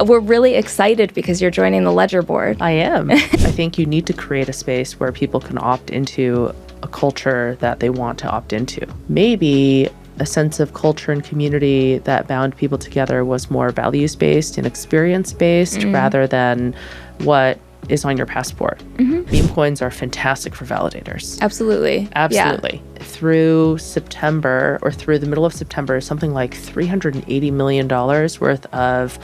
we're really excited because you're joining the Ledger board. I am. I think you need to create a space where people can opt into a culture that they want to opt into. Maybe a sense of culture and community that bound people together was more values-based and experience-based rather than what is on your passport. Meme coins are fantastic for validators. Absolutely. Absolutely. Yeah. Through September, or through the middle of September, something like $380 million worth of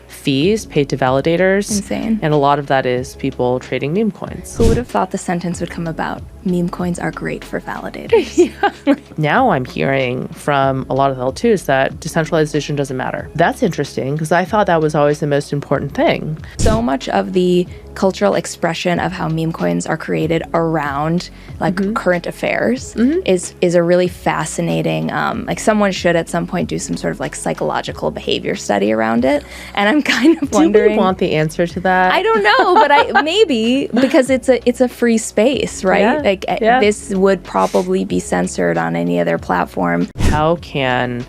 fees paid to validators. Insane. And a lot of that is people trading meme coins. Who would have thought the sentence would come about? Meme coins are great for validators. Now I'm hearing from a lot of the L2s that decentralization doesn't matter. That's interesting because I thought that was always the most important thing. So much of the cultural expression of how meme coins are created around like current affairs is a really fascinating, like someone should at some point do some sort of like psychological behavior study around it. And I'm kind of wondering. Do we want the answer to that? I don't know, but maybe because it's a free space, right? Yeah. This would probably be censored on any other platform. How can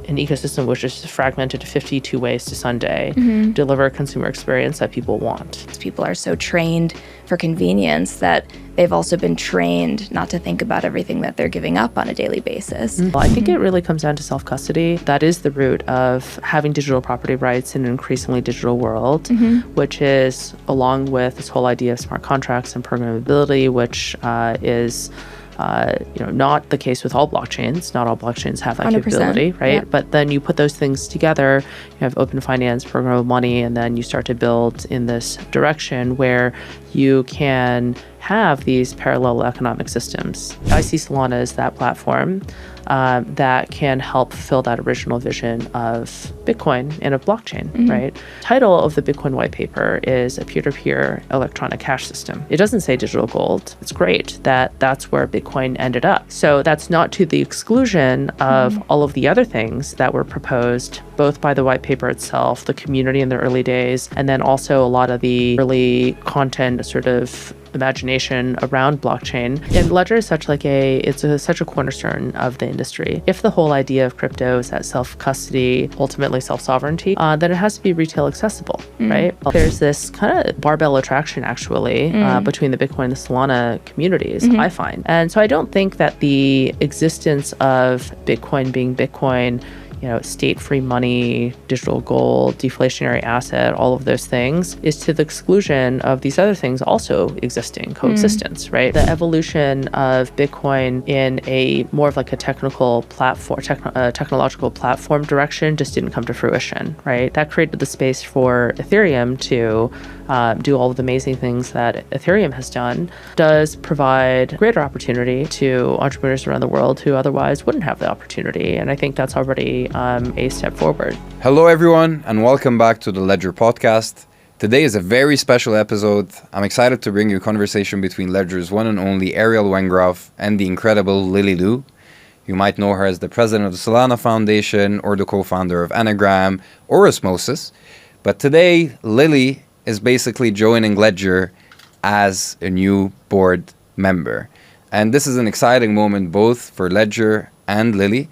an ecosystem which is fragmented to 52 ways to Sunday deliver a consumer experience that people want? People are so trained for convenience that they've also been trained not to think about everything that they're giving up on a daily basis. Well, I think it really comes down to self-custody. That is the root of having digital property rights in an increasingly digital world, which is along with this whole idea of smart contracts and programmability, which is not the case with all blockchains. Not all blockchains have that capability, right? Yeah. But then you put those things together, you have open finance, programmable money, and then you start to build in this direction where you can have these parallel economic systems. I see Solana as that platform that can help fulfill that original vision of Bitcoin and of blockchain, right? Title of the Bitcoin white paper is a peer-to-peer electronic cash system. It doesn't say digital gold. It's great that that's where Bitcoin ended up. So that's not to the exclusion of all of the other things that were proposed, both by the white paper itself, the community in the early days, and then also a lot of the early content sort of imagination around blockchain. And Ledger is such a cornerstone of the industry. If the whole idea of crypto is that self-custody, ultimately self-sovereignty, then it has to be retail accessible, right? There's this kind of barbell attraction actually between the Bitcoin and the Solana communities, I find. And so I don't think that the existence of Bitcoin being Bitcoin, state-free money, digital gold, deflationary asset, all of those things is to the exclusion of these other things also existing, coexistence, right? The evolution of Bitcoin in a more of like a technological platform direction just didn't come to fruition, right? That created the space for Ethereum to do all of the amazing things that Ethereum has done, does provide greater opportunity to entrepreneurs around the world who otherwise wouldn't have the opportunity. And I think that's already a step forward. Hello, everyone, and welcome back to the Ledger podcast. Today is a very special episode. I'm excited to bring you a conversation between Ledger's one and only Ariel Wengroff and the incredible Lily Liu. You might know her as the president of the Solana Foundation or the co-founder of Anagram or Osmosis. But today, Lily is basically joining Ledger as a new board member. And this is an exciting moment both for Ledger and Lily.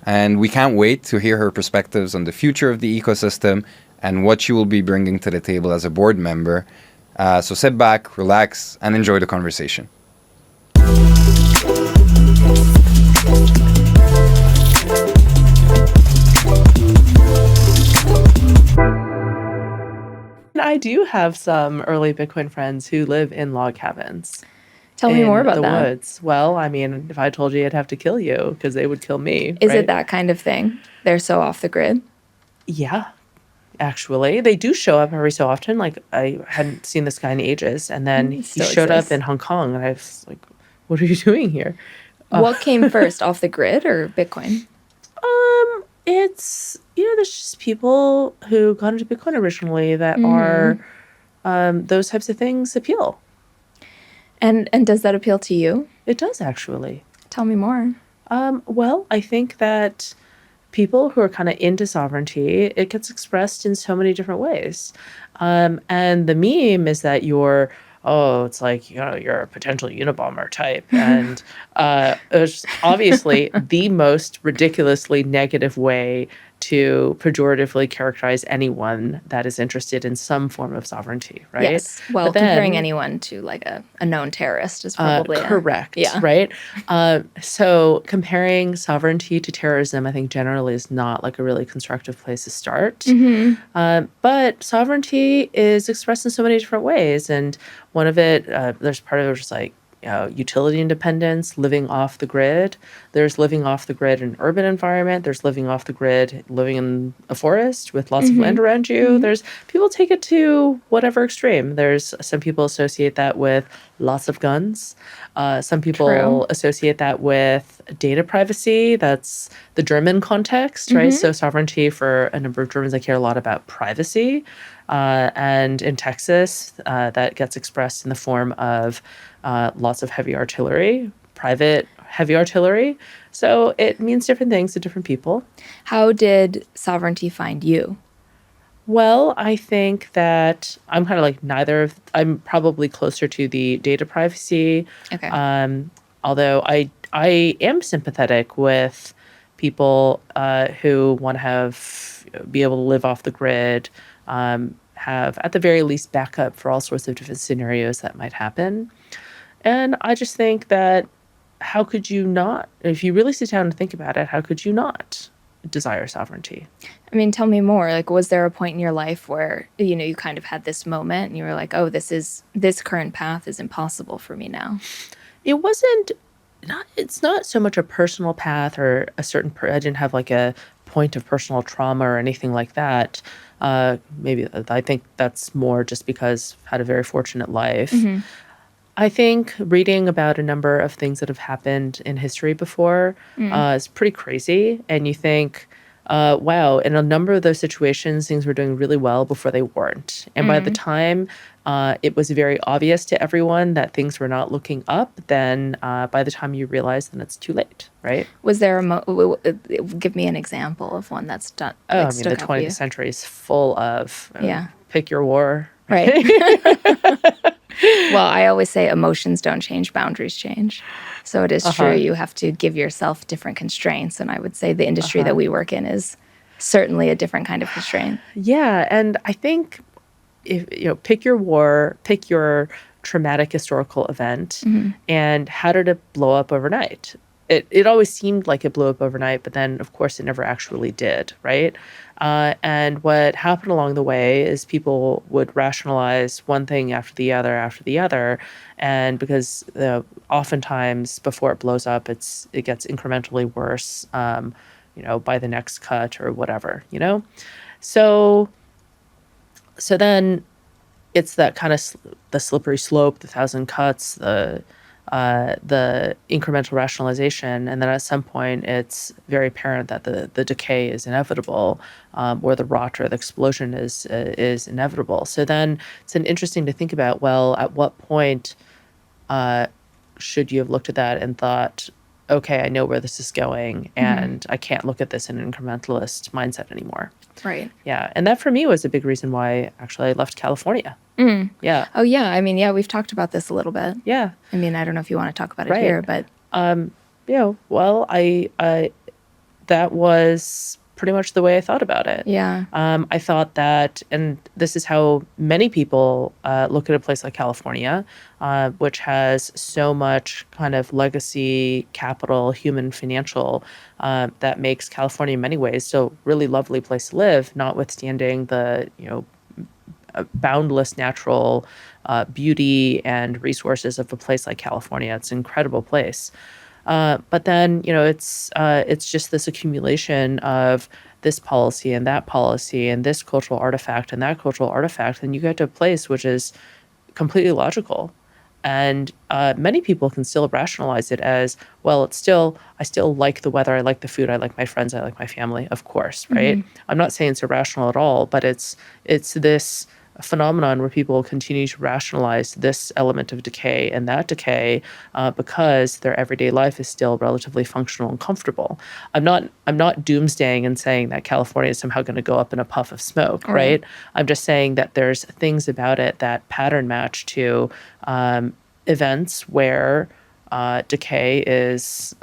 And we can't wait to hear her perspectives on the future of the ecosystem and what she will be bringing to the table as a board member. So sit back, relax, and enjoy the conversation. I do have some early Bitcoin friends who live in log cabins. Tell me more about the that. Woods. Well, I mean, if I told you, I'd have to kill you because they would kill me. Is right? it that kind of thing? They're so off the grid? Yeah, actually. They do show up every so often. Like, I hadn't seen this guy in ages. And then he showed up in Hong Kong. And I was like, what are you doing here? What came first, off the grid or Bitcoin? It's, there's just people who got into Bitcoin originally that are, those types of things appeal. And does that appeal to you? It does, actually. Tell me more. Well, I think that people who are kind of into sovereignty, it gets expressed in so many different ways. And the meme is that it's like, you're a potential Unabomber type. And it's obviously the most ridiculously negative way to pejoratively characterize anyone that is interested in some form of sovereignty, right? Yes. Well, comparing anyone to like a known terrorist is probably correct, yeah. right? So comparing sovereignty to terrorism, I think generally is not like a really constructive place to start. But sovereignty is expressed in so many different ways. And one of it, there's part of it which is like, utility independence, living off the grid. There's living off the grid in an urban environment. There's living off the grid, living in a forest with lots of land around you. There's people take it to whatever extreme. There's some people associate that with lots of guns. Some people associate that with data privacy. That's the German context, right? So sovereignty for a number of Germans, I care a lot about privacy. And in Texas, that gets expressed in the form of lots of heavy artillery, private heavy artillery. So it means different things to different people. How did sovereignty find you? Well, I think that I'm kind of like neither of. I'm probably closer to the data privacy. Okay. Although I am sympathetic with people who want to be able to live off the grid, have at the very least backup for all sorts of different scenarios that might happen. And I just think that how could you not, if you really sit down and think about it, how could you not desire sovereignty? I mean, tell me more. Like, was there a point in your life where, you kind of had this moment and you were like, oh, this current path is impossible for me now? It's not so much a personal path or a certain, I didn't have like a point of personal trauma or anything like that. Maybe I think that's more just because I've had a very fortunate life. I think reading about a number of things that have happened in history before is pretty crazy. And you think, wow, in a number of those situations, things were doing really well before they weren't. And by the time it was very obvious to everyone that things were not looking up, then by the time you realize, then it's too late, right? Was there give me an example of one that's done? Oh, I mean, the 20th century is full of pick your war. Right. Well, I always say emotions don't change, boundaries change. So it is true. You have to give yourself different constraints. And I would say the industry that we work in is certainly a different kind of constraint. Yeah. And I think if pick your war, pick your traumatic historical event, and how did it blow up overnight? It always seemed like it blew up overnight, but then, of course, it never actually did, right? And what happened along the way is people would rationalize one thing after the other. And because oftentimes before it blows up, it gets incrementally worse, by the next cut or whatever, So then it's that kind of the slippery slope, the thousand cuts, the incremental rationalization, and then at some point it's very apparent that the decay is inevitable, or the rot or the explosion is inevitable. So then it's interesting to think about, well, at what point should you have looked at that and thought, okay, I know where this is going, and I can't look at this in an incrementalist mindset anymore. Right. Yeah, and that for me was a big reason why actually I left California. Yeah. Oh, yeah. I mean, we've talked about this a little bit. Yeah. I mean, I don't know if you want to talk about it here, but... well, I that was pretty much the way I thought about it. Yeah. I thought that, and this is how many people look at a place like California, which has so much kind of legacy, capital, human, financial, that makes California in many ways still a really lovely place to live, notwithstanding the, boundless natural beauty and resources of a place like California. It's an incredible place. But then, it's just this accumulation of this policy and this cultural artifact and that cultural artifact. And you get to a place which is completely logical. And many people can still rationalize it as, well, I still like the weather, I like the food, I like my friends, I like my family, of course, right? I'm not saying it's irrational at all, but it's this phenomenon where people continue to rationalize this element of decay and that decay because their everyday life is still relatively functional and comfortable. I'm not doomsdaying and saying that California is somehow going to go up in a puff of smoke, right? I'm just saying that there's things about it that pattern match to events where decay is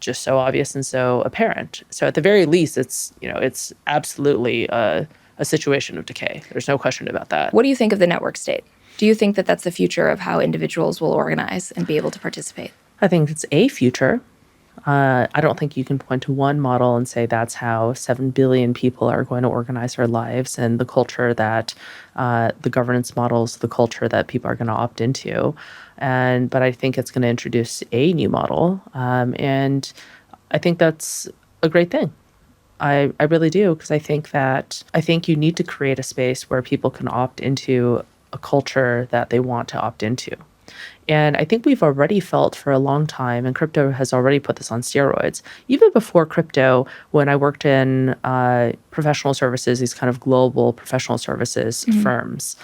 just so obvious and so apparent. So at the very least, it's absolutely a situation of decay. There's no question about that. What do you think of the network state? Do you think that that's the future of how individuals will organize and be able to participate? I think it's a future. I don't think you can point to one model and say that's how 7 billion people are going to organize their lives and the culture that the governance models, the culture that people are going to opt into. But I think it's going to introduce a new model. And I think that's a great thing. I really do, because I think you need to create a space where people can opt into a culture that they want to opt into. And I think we've already felt for a long time, and crypto has already put this on steroids. Even before crypto, when I worked in professional services, these kind of global professional services firms,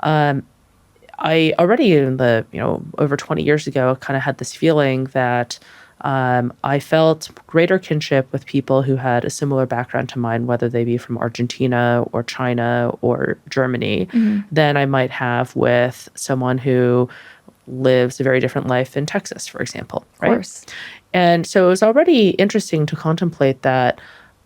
I already over 20 years ago kind of had this feeling that I felt greater kinship with people who had a similar background to mine, whether they be from Argentina or China or Germany, than I might have with someone who lives a very different life in Texas, for example. Right? Of course. And so it was already interesting to contemplate that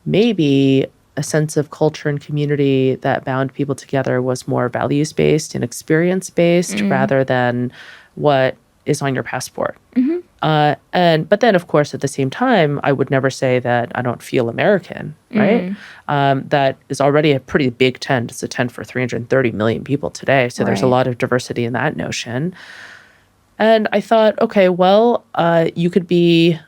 maybe a sense of culture and community that bound people together was more values-based and experience-based rather than what is on your passport. But then, of course, at the same time, I would never say that I don't feel American, right? That is already a pretty big tent. It's a tent for 330 million people today. So there's a lot of diversity in that notion. And I thought, okay, well, you could be,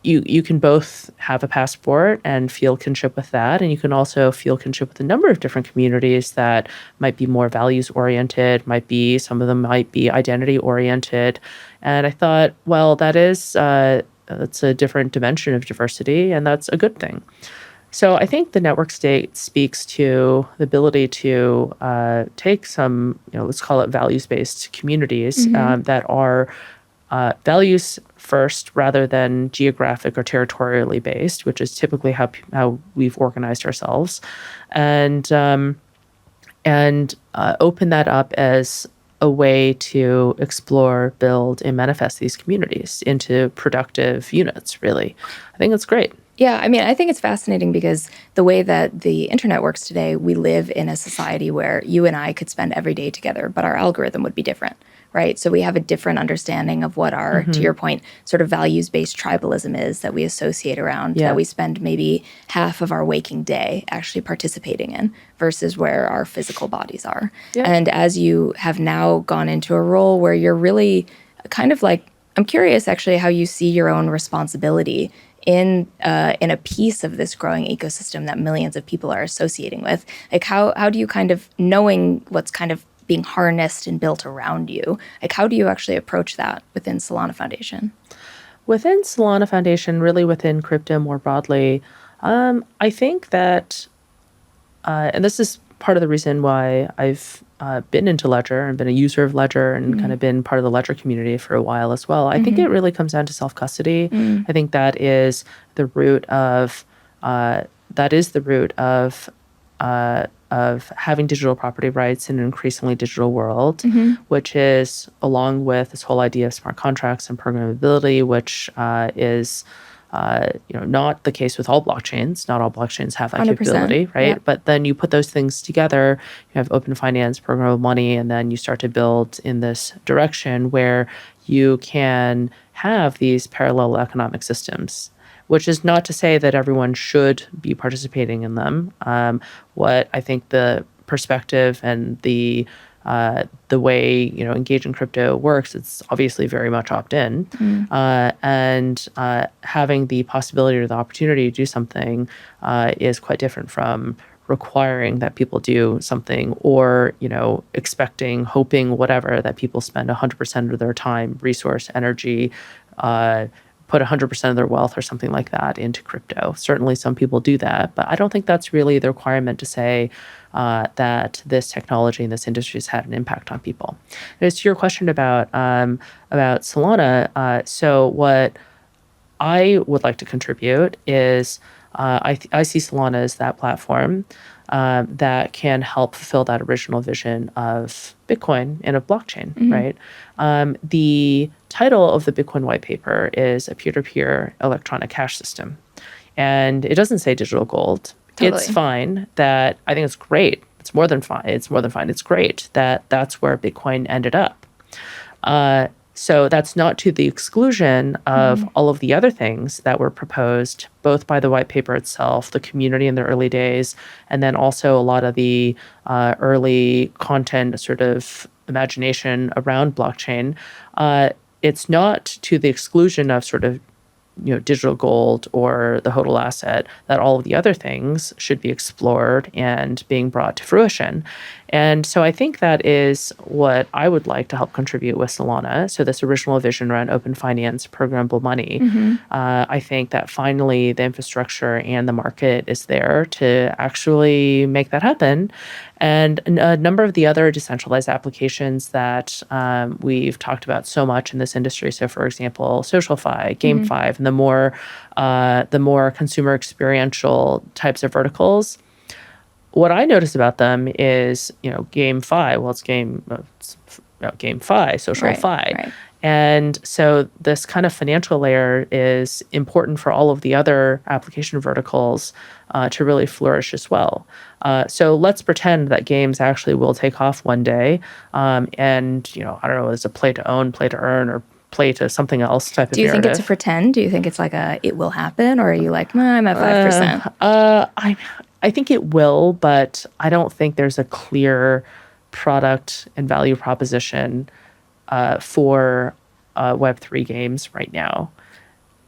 you can both have a passport and feel kinship with that. And you can also feel kinship with a number of different communities that might be more values oriented, some of them might be identity oriented. And I thought, well, that's a different dimension of diversity, and that's a good thing. So I think the network state speaks to the ability to take some, let's call it values-based communities that are values first rather than geographic or territorially based, which is typically how we've organized ourselves, and open that up as a way to explore, build, and manifest these communities into productive units, really. I think it's great. Yeah, I mean, I think it's fascinating because the way that the internet works today, we live in a society where you and I could spend every day together, but our algorithm would be different, right? So we have a different understanding of what our, to your point, sort of values-based tribalism is that we associate around, that we spend maybe half of our waking day actually participating in versus where our physical bodies are. Yeah. And as you have now gone into a role where you're really kind of like, I'm curious actually how you see your own responsibility in a piece of this growing ecosystem that millions of people are associating with. Like how do you kind of, knowing what's kind of being harnessed and built around you, like how do you actually approach that within Solana Foundation? Within Solana Foundation, really within crypto more broadly, I think that, and this is part of the reason why I've been into Ledger and been a user of Ledger and kind of been part of the Ledger community for a while as well. I think it really comes down to self-custody. I think that is the root of having digital property rights in an increasingly digital world, which is along with this whole idea of smart contracts and programmability, which is not the case with all blockchains. Not all blockchains have that 100%, capability, right? Yeah. But then you put those things together, you have open finance, programmable money, and then you start to build in this direction where you can have these parallel economic systems, which is not to say that everyone should be participating in them. What I think the perspective and the way engaging crypto works, it's obviously very much opt-in, and having the possibility or the opportunity to do something is quite different from requiring that people do something or expecting, hoping, whatever, that people spend 100% of their time, resource, energy, put 100% of their wealth or something like that into crypto. Certainly some people do that, but I don't think that's really the requirement to say that this technology and this industry has had an impact on people. And as to your question about Solana, so what I would like to contribute is I see Solana as that platform that can help fulfill that original vision of Bitcoin and of blockchain, right? The title of the Bitcoin white paper is a peer-to-peer electronic cash system. And it doesn't say digital gold. Totally. It's fine that I think it's great. It's more than fine. It's more than fine. It's great that that's where Bitcoin ended up. So that's not to the exclusion of all of the other things that were proposed, both by the white paper itself, the community in the early days, and then also a lot of the early content sort of imagination around blockchain. It's not to the exclusion of sort of digital gold or the HODL asset, that all of the other things should be explored and being brought to fruition. And so I think that is what I would like to help contribute with Solana. So this original vision around open finance, programmable money, I think that finally the infrastructure and the market is there to actually make that happen. And a number of the other decentralized applications that we've talked about so much in this industry. So, for example, SocialFi, GameFi, and the more consumer experiential types of verticals. What I notice about them is, GameFi. Well, it's GameFi, SocialFi. Right. And so this kind of financial layer is important for all of the other application verticals to really flourish as well. So let's pretend that games actually will take off one day. And, I don't know, it's a play to own, play to earn, or play to something else type of Do you narrative. think it's a pretend? Do you think it's like it will happen? Or are you like, I'm at 5%? I think it will, but I don't think there's a clear product and value proposition for Web3 games right now.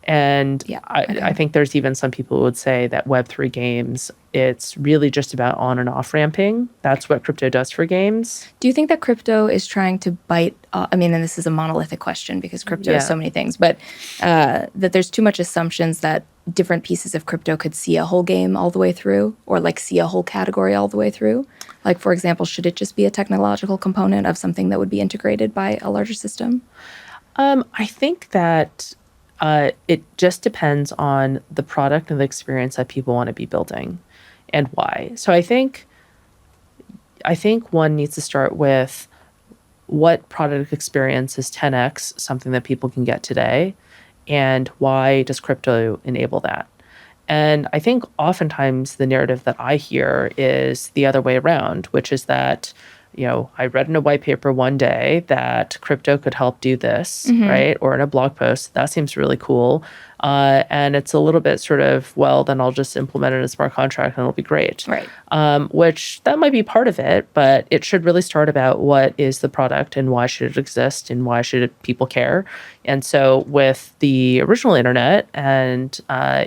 And I think there's even some people who would say that Web3 games, it's really just about on and off ramping. That's what crypto does for games. Do you think that crypto is trying to bite, and this is a monolithic question because crypto is so many things, but that there's too much assumptions that different pieces of crypto could see a whole game all the way through, or like see a whole category all the way through? Like, for example, should it just be a technological component of something that would be integrated by a larger system? I think that it just depends on the product and the experience that people want to be building and why. So I think one needs to start with what product experience is 10x something that people can get today, and why does crypto enable that? And I think oftentimes the narrative that I hear is the other way around, which is that, I read in a white paper one day that crypto could help do this, right? Or in a blog post, that seems really cool. And it's a little bit sort of, well, then I'll just implement it in a smart contract and it'll be great. Right. Which that might be part of it, but it should really start about what is the product and why should it exist and why should people care. And so with the original internet, and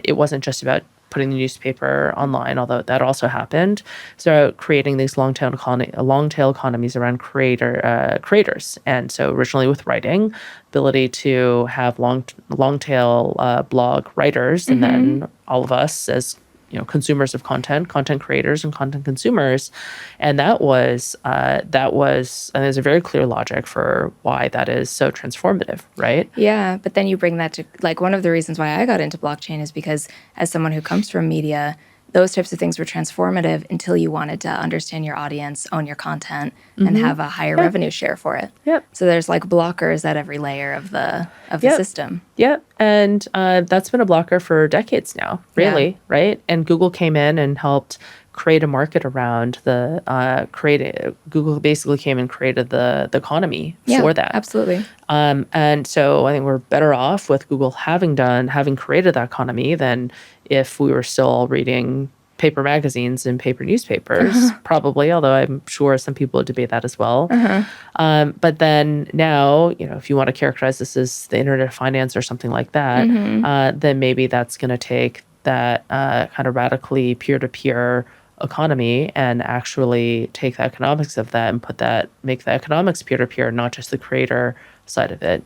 it wasn't just about putting the newspaper online, although that also happened. So creating these long tail economies around creators. And so originally with writing, ability to have long tail blog writers, and then all of us as consumers of content creators and content consumers. And that was and there's a very clear logic for why that is so transformative, right? Yeah, but then you bring that to, like, one of the reasons why I got into blockchain is because as someone who comes from media, those types of things were transformative until you wanted to understand your audience, own your content, and have a higher revenue share for it. Yep. So there's like blockers at every layer of the system. Yep. And that's been a blocker for decades now, really, right? And Google came in and helped create a market around Google basically came and created the economy for that. Absolutely. And so I think we're better off with Google having created that economy than if we were still all reading paper magazines and paper newspapers, probably, although I'm sure some people would debate that as well. But then now, if you want to characterize this as the internet of finance or something like that, then maybe that's going to take that kind of radically peer-to-peer economy and actually take the economics of that and make the economics peer-to-peer, not just the creator side of it.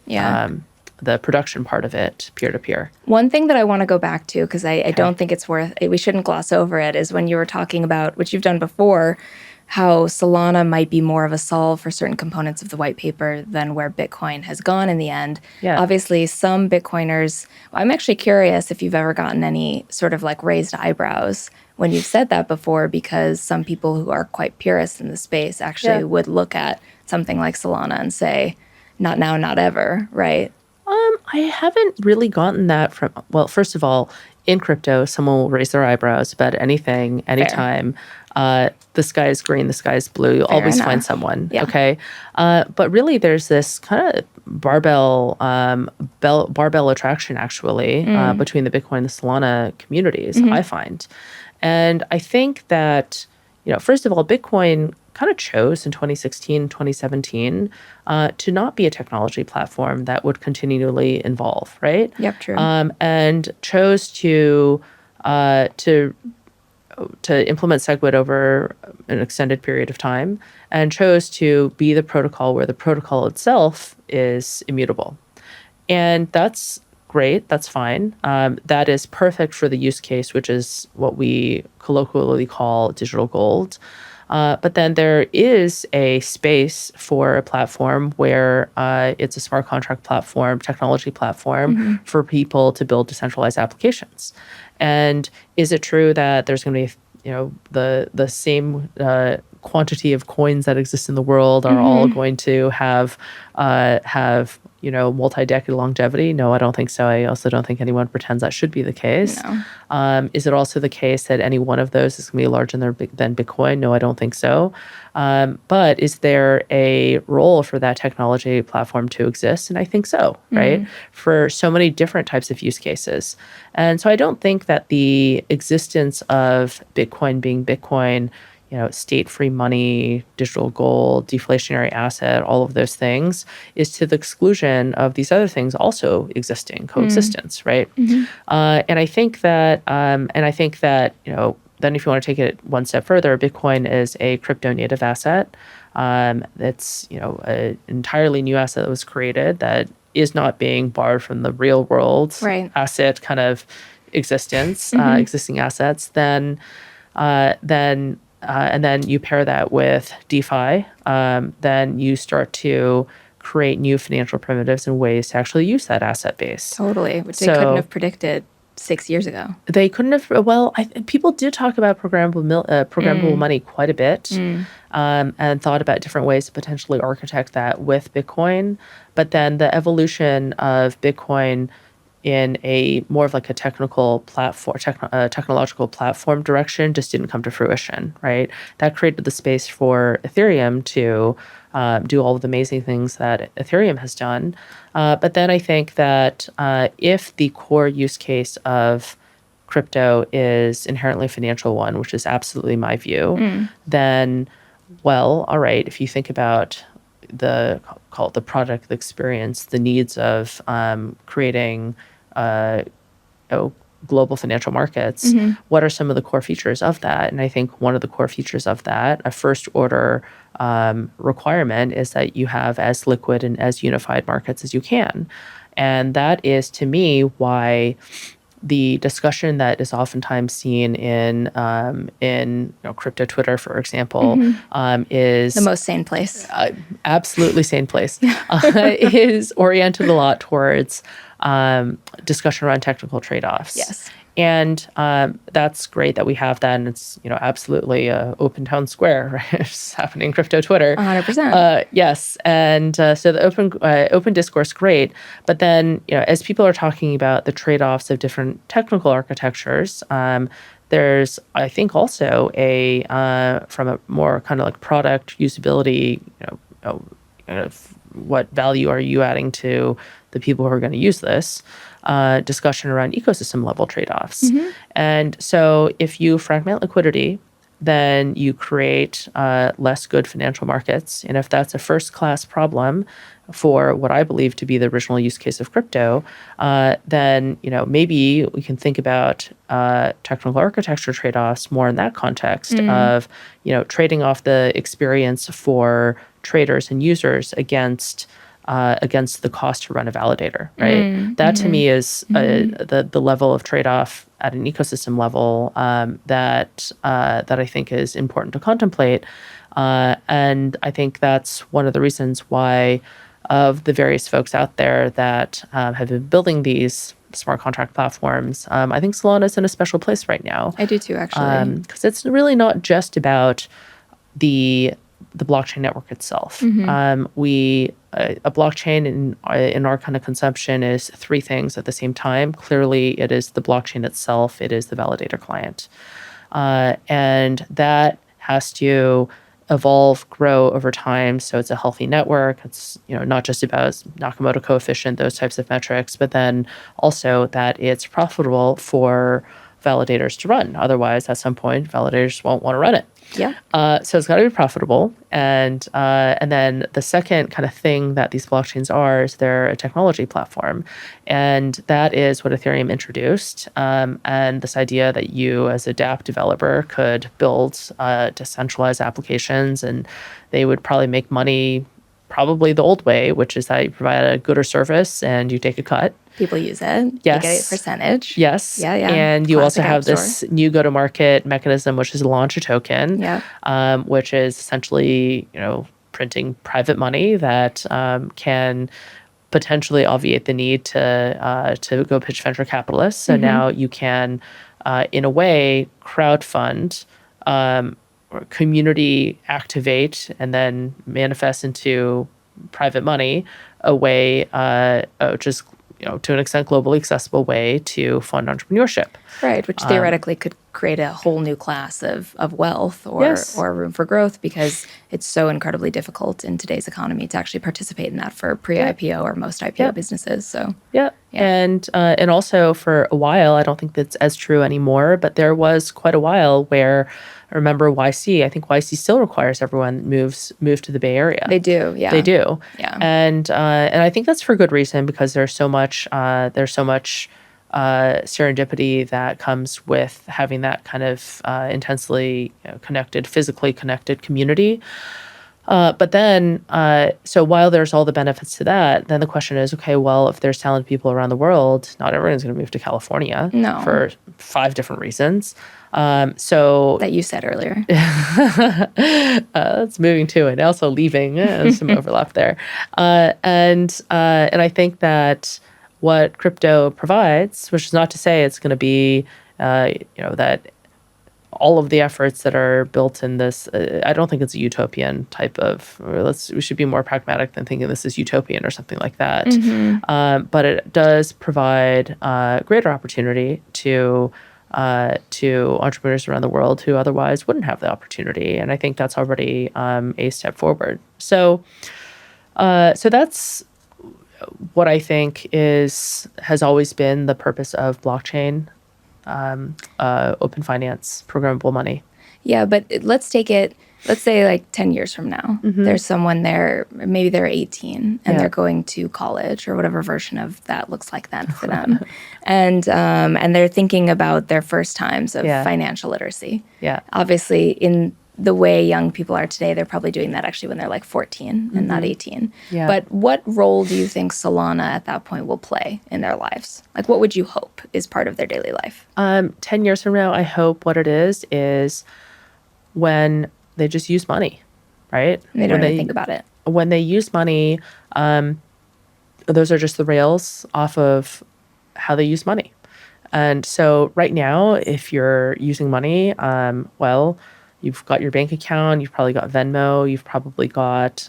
The production part of it, peer-to-peer. One thing that I want to go back to, because I don't think we shouldn't gloss over it, is when you were talking about, which you've done before, how Solana might be more of a solve for certain components of the white paper than where Bitcoin has gone in the end. Yeah. Obviously, some Bitcoiners, I'm actually curious if you've ever gotten any sort of like raised eyebrows when you've said that before, because some people who are quite purists in the space actually would look at something like Solana and say, not now, not ever, right? I haven't really gotten that from, well, first of all, in crypto, someone will raise their eyebrows about anything, anytime. The sky is green, the sky is blue. You'll always find someone. Yeah. Okay. But really, there's this kind of barbell attraction, actually, between the Bitcoin and the Solana communities, I find. And I think that, first of all, Bitcoin kind of chose in 2016, 2017 to not be a technology platform that would continually evolve, right? Yep, true. And chose to implement SegWit over an extended period of time, and chose to be the protocol where the protocol itself is immutable. And that's great. That's fine. That is perfect for the use case, which is what we colloquially call digital gold. But then there is a space for a platform where it's a smart contract platform, technology platform for people to build decentralized applications. And is it true that there's going to be, the same quantity of coins that exist in the world are all going to have multi-decade longevity? No, I don't think so. I also don't think anyone pretends that should be the case. No. Is it also the case that any one of those is going to be larger than Bitcoin? No, I don't think so. But is there a role for that technology platform to exist? And I think so, right? For so many different types of use cases. And so I don't think that the existence of Bitcoin being Bitcoin, state-free money, digital gold, deflationary asset, all of those things is to the exclusion of these other things also existing, coexistence, right? And I think that, then if you want to take it one step further, Bitcoin is a crypto native asset. It's, an entirely new asset that was created that is not being borrowed from the real world asset kind of existence, existing assets. And then you pair that with DeFi, then you start to create new financial primitives and ways to actually use that asset base. Totally, which they couldn't have predicted 6 years ago. They couldn't have. Well, people did talk about programmable money quite a bit, and thought about different ways to potentially architect that with Bitcoin. But then the evolution of Bitcoin in a more of like a technological platform direction just didn't come to fruition, right? That created the space for Ethereum to do all of the amazing things that Ethereum has done. But then I think that if the core use case of crypto is inherently a financial one, which is absolutely my view, then, well, all right, if you think about call it the product experience, the needs of creating global financial markets, what are some of the core features of that? And I think one of the core features of that, a first order requirement, is that you have as liquid and as unified markets as you can. And that is, to me, why the discussion that is oftentimes seen in crypto Twitter, for example, is the most sane place. Absolutely sane place. Is oriented a lot towards discussion around technical trade-offs. Yes. And that's great that we have that, and it's absolutely open town square, right? It's happening in crypto Twitter. 100%. Yes, and so the open discourse, great. But then as people are talking about the trade-offs of different technical architectures, there's, I think, also from a more kind of like product usability, what value are you adding to the people who are going to use this, discussion around ecosystem level trade-offs. And so if you fragment liquidity, then you create less good financial markets. And if that's a first-class problem for what I believe to be the original use case of crypto, then maybe we can think about technical architecture trade-offs more in that context of trading off the experience for traders and users against the cost to run a validator, right? That to me is the level of trade-off at an ecosystem level that I think is important to contemplate. And I think that's one of the reasons why, of the various folks out there that have been building these smart contract platforms, I think Solana is in a special place right now. I do too, actually. Because it's really not just about the the blockchain network itself. A blockchain in our kind of conception is three things at the same time. Clearly, it is the blockchain itself. It is the validator client. And that has to evolve, grow over time. So it's a healthy network. It's, not just about Nakamoto coefficient, those types of metrics, but then also that it's profitable for validators to run. Otherwise, at some point, validators won't want to run it. Yeah. So it's got to be profitable. And then the second kind of thing that these blockchains are is they're a technology platform. And that is what Ethereum introduced. And this idea that you as a dApp developer could build decentralized applications, and they would probably make money probably the old way, which is that you provide a good or service and you take a cut. People use it. Yes. You get a percentage. Yes. Yeah. And you Classic also have App Store. this new go-to-market mechanism, which is launch a token, which is essentially, printing private money that can potentially obviate the need to go pitch venture capitalists. So now you can, in a way, crowdfund, or community activate, and then manifest into private money a way, just to an extent, globally accessible way to fund entrepreneurship. Right, which theoretically could create a whole new class of wealth or room for growth, because it's so incredibly difficult in today's economy to actually participate in that for pre-IPO or most IPO businesses. So And also for a while, I don't think that's as true anymore, but there was quite a while where, I remember YC. I think YC still requires everyone move to the Bay Area. They do, yeah. They do, yeah. And I think that's for good reason, because there's so much serendipity that comes with having that kind of intensely physically connected community. But then, so while there's all the benefits to that, then the question is, okay, well, if there's talented people around the world, not everyone's going to move to California for 5 different reasons. So that you said earlier. That's moving to and also leaving. There's some overlap there. And I think that what crypto provides, which is not to say it's going to be, that all of the efforts that are built in this, I don't think it's a utopian type of, we should be more pragmatic than thinking this is utopian or something like that. But it does provide greater opportunity to entrepreneurs around the world who otherwise wouldn't have the opportunity. And I think that's already a step forward. So that's what I think has always been the purpose of blockchain, open finance, programmable money. Yeah, but let's say like 10 years from now, there's someone there, maybe they're 18 and they're going to college or whatever version of that looks like then for them. And they're thinking about their first times of financial literacy. Yeah. Obviously, in the way young people are today, they're probably doing that actually when they're like 14 and not 18. Yeah. But what role do you think Solana at that point will play in their lives? Like, what would you hope is part of their daily life? 10 years from now, I hope what it is when they just use money, right? They don't even think about it. When they use money, those are just the rails off of how they use money. And so right now, if you're using money, you've got your bank account, you've probably got Venmo, you've probably got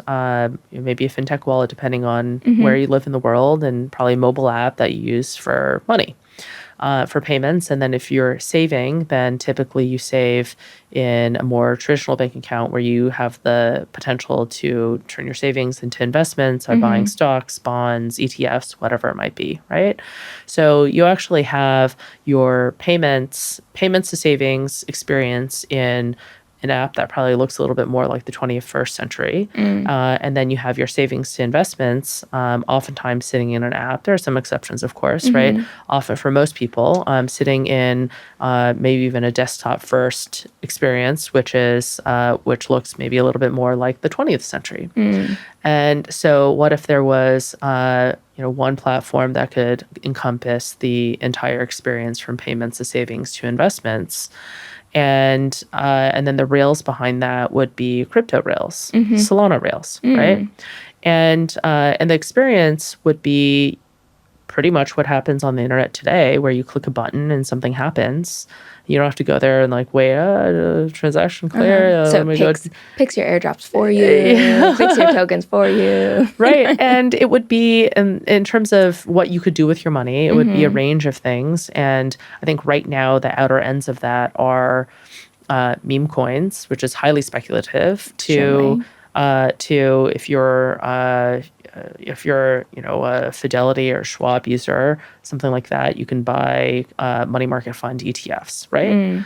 maybe a fintech wallet, depending on where you live in the world, and probably a mobile app that you use for money, for payments. And then if you're saving, then typically you save in a more traditional bank account where you have the potential to turn your savings into investments by buying stocks, bonds, ETFs, whatever it might be, right? So you actually have your payments to savings experience in an app that probably looks a little bit more like the 21st century. And then you have your savings to investments, oftentimes sitting in an app. There are some exceptions, of course, right? Often for most people, sitting in maybe even a desktop first experience, which looks maybe a little bit more like the 20th century. And so what if there was one platform that could encompass the entire experience from payments to savings to investments? And then the rails behind that would be crypto rails, Solana rails, right? And the experience would be pretty much what happens on the internet today, where you click a button and something happens. You don't have to go there and like, wait, transaction clear. So it picks your airdrops for you, picks your tokens for you. Right. And it would be, in terms of what you could do with your money, it would be a range of things. And I think right now the outer ends of that are meme coins, which is highly speculative, to if you're a Fidelity or Schwab user, something like that, you can buy money market fund ETFs, right?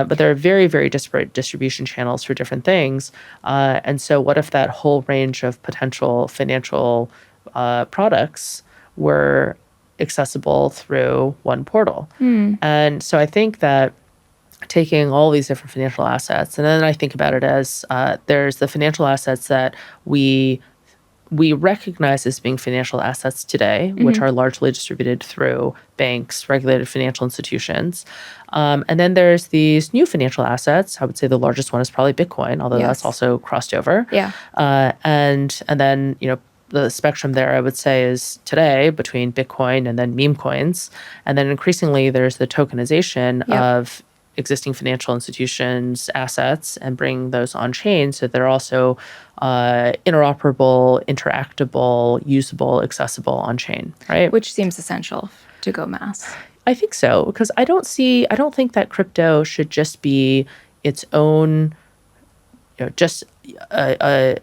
But there are very, very disparate distribution channels for different things. And so what if that whole range of potential financial products were accessible through one portal? And so I think that taking all these different financial assets, and then I think about it as there's the financial assets that we recognize as being financial assets today, which are largely distributed through banks, regulated financial institutions. And then there's these new financial assets. I would say the largest one is probably Bitcoin, although that's also crossed over. Yeah. And then, the spectrum there, I would say, is today between Bitcoin and then meme coins. And then increasingly there's the tokenization of existing financial institutions' assets and bring those on chain, so they're also interoperable, interactable, usable, accessible on chain, right? Which seems essential to go mass. I think so, because I don't think that crypto should just be its own, just a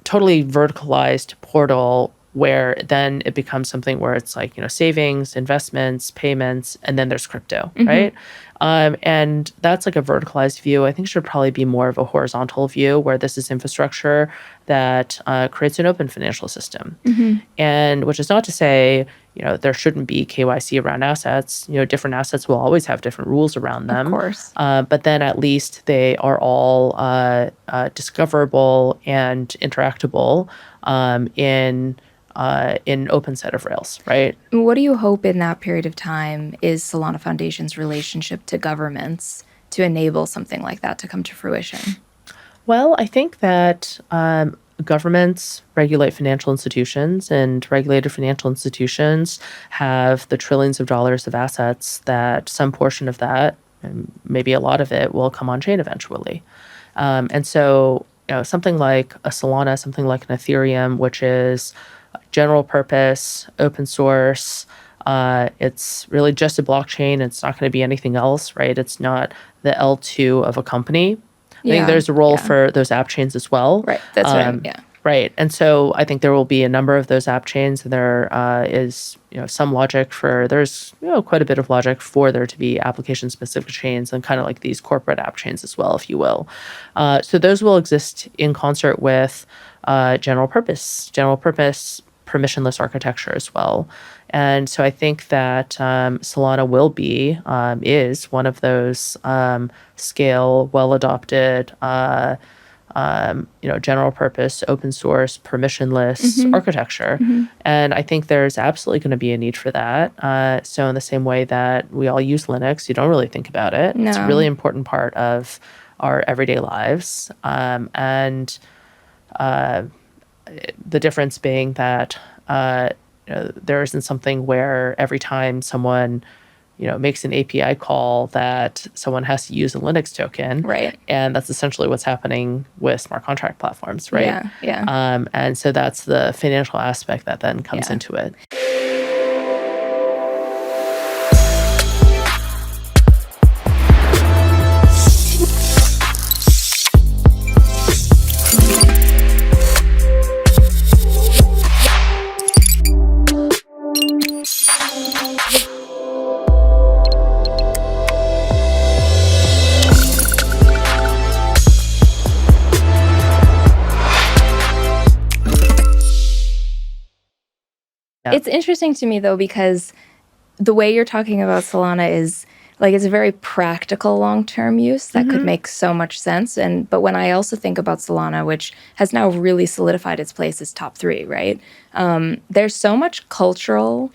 totally verticalized portal where then it becomes something where it's like, savings, investments, payments, and then there's crypto, right? And that's like a verticalized view. I think it should probably be more of a horizontal view where this is infrastructure that creates an open financial system. And which is not to say, there shouldn't be KYC around assets. Different assets will always have different rules around them. Of course. But then at least they are all discoverable and interactable in open set of rails, right? What do you hope in that period of time is Solana Foundation's relationship to governments to enable something like that to come to fruition? Well, I think that governments regulate financial institutions, and regulated financial institutions have the trillions of dollars of assets that some portion of that, and maybe a lot of it, will come on chain eventually. And so, something like a Solana, something like an Ethereum, which is general purpose, open source. It's really just a blockchain. It's not going to be anything else, right? It's not the L2 of a company. I think there's a role for those app chains as well. Right. That's right. Yeah. Right. And so I think there will be a number of those app chains, and there is some logic for, there's quite a bit of logic for there to be application specific chains and kind of like these corporate app chains as well, if you will. So those will exist in concert with general purpose permissionless architecture as well. And so I think that Solana will be, is one of those scale, well-adopted, general purpose, open source, permissionless architecture. And I think there's absolutely going to be a need for that. So in the same way that we all use Linux, you don't really think about it. No. It's a really important part of our everyday lives. And the difference being that there isn't something where every time someone makes an API call that someone has to use a Linux token. Right. And that's essentially what's happening with smart contract platforms, right? Yeah. And so that's the financial aspect that then comes into it. It's interesting to me, though, because the way you're talking about Solana is like it's a very practical long-term use that could make so much sense. But when I also think about Solana, which has now really solidified its place as top 3, right? There's so much cultural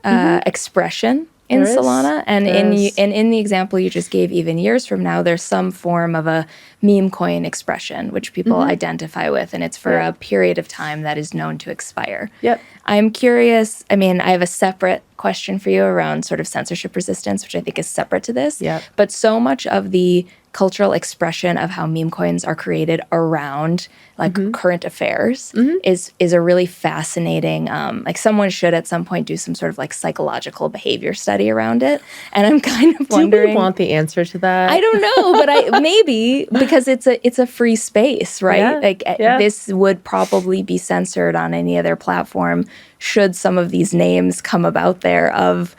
expression in There is. Solana, and in the example you just gave, even years from now, there's some form of a meme coin expression which people identify with, and it's for a period of time that is known to expire. Yep. I'm curious. I mean, I have a separate question for you around sort of censorship resistance, which I think is separate to this. Yep. But so much of the cultural expression of how meme coins are created around like current affairs is a really fascinating, like someone should at some point do some sort of like psychological behavior study around it. And I'm kind of wondering. Do we want the answer to that? I don't know, but maybe because it's a free space, right? This would probably be censored on any other platform should some of these names come about there of